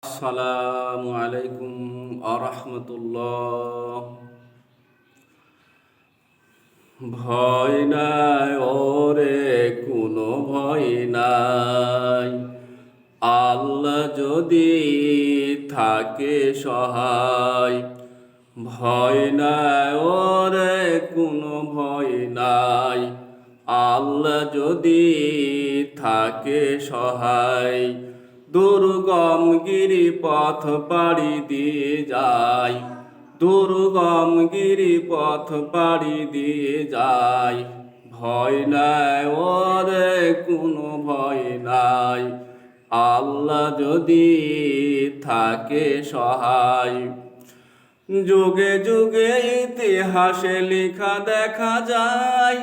আসসালামু আলাইকুম আরহামতুল্লাহ। ভয় নাই ওরে কোনো ভয় নাই, আল্লাহ যদি থাকে সহায়। ভয় নাই ওরে কোনো ভয় নাই, আল্লাহ যদি থাকে সহায়। দুর্গম গিরিপথ পাড়ি দিয়ে যায়, দুর্গম গিরিপথ পাড়ি দিয়ে যায়। ভয় নাই ওরে কোনো ভয় নাই, আল্লাহ যদি থাকে সহায়। যুগে যুগে ইতিহাসে লেখা দেখা যায়,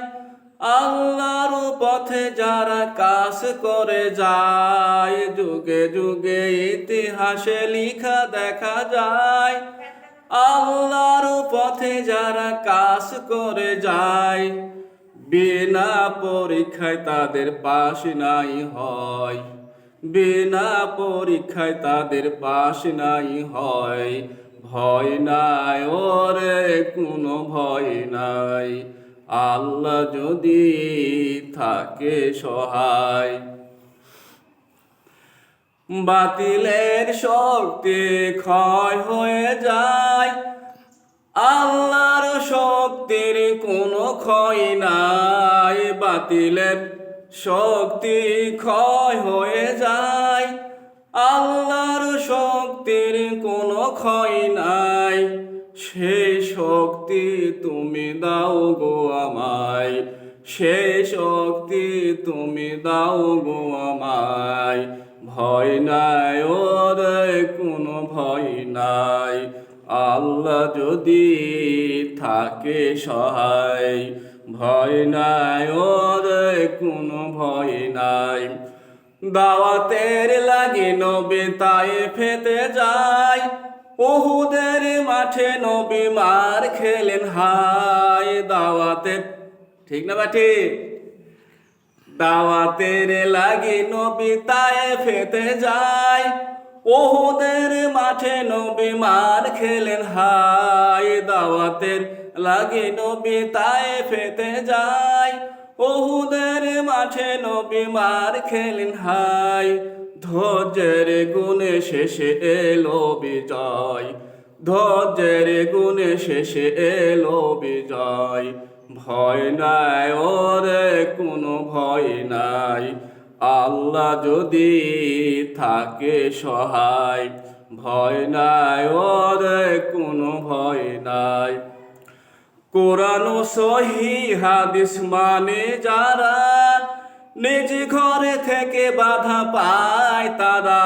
আল্লাহর পথে যারা কাজ করে যায়। যুগে যুগে ইতিহাসে লেখা দেখা যায়, আল্লাহর পথে যারা কাজ করে যায়। বিনা পরীক্ষায় তাদের পাশ নাই হয়, বিনা পরীক্ষায় তাদের পাশ নাই হয়। ভয় নাই ওরে কোনো ভয় নাই, আল্লাহ যদি থাকে সহায়। বাতিলের শক্তি ক্ষয় হয়ে যায়, আল্লাহর শক্তির কোনো ক্ষয় নাই। বাতিলের শক্তি ক্ষয় হয়ে যায়, আল্লাহর শক্তির কোনো ক্ষয় নাই। সেই শক্তি তুমি দাও গো আমায়, সেই শক্তি তুমি দাও গো আমায়। ভয় নাই ওরে কোনো ভয় নাই, আল্লাহ যদি থাকে সহায়। ভয় নাই ওরে কোনো ভয় নাই। দাওয়াতের লাগি নবী তায়েফেতে যায়, উহুদের মাঠে নবী মার খেলেন হায়। দাওয়াতের, ঠিক না বা ঠিক? দাওয়াতের লাগি নবী তায়েফেতে যায়, উহুদের মাঠে নবী মার খেলেন হায়। দাওয়াতের লাগি নবী তায়েফেতে যায়, উহুদের মাঠে নবী মার খেলেন হায়। ধৈর্যের গুণে শেষে এলো বিজয়, ধৈর্যের গুণে শেষে এলো বিজয়। ভয় নাই ওরে কোনো ভয় নাই, আল্লাহ যদি থাকে সহায়। ভয় নাই ওরে কোনো ভয় নাই। কোরআন ও সহিহ হাদিস মানে যারা, নিজ ঘরে থেকে বাধা পায় তারা।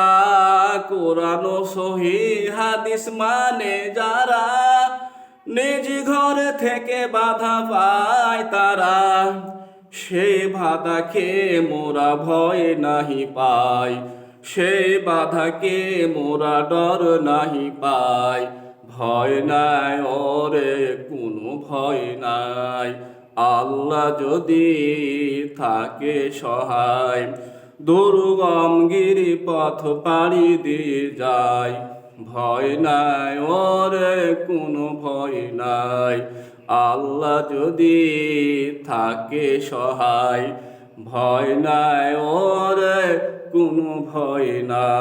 কোরআন ও সহিহ হাদিস মানে যারা, নিজ ঘরে থেকে বাধা পায় তারা। সেই বাধাকে মোরা ভয় নাহি পাই, সেই বাধাকে মোরা ডর নাহি পাই। ভয় নাই ওরে কোনো ভয় নাই, আল্লাহ যদি থাকে সহায়। দুর্গম গিরিপথ পাড়ি দিয়ে যায়, ভয় নাই ওরে কোনো ভয় নাই, আল্লাহ যদি থাকে সহায়। ভয় নাই ওরে কোনো ভয় নাই।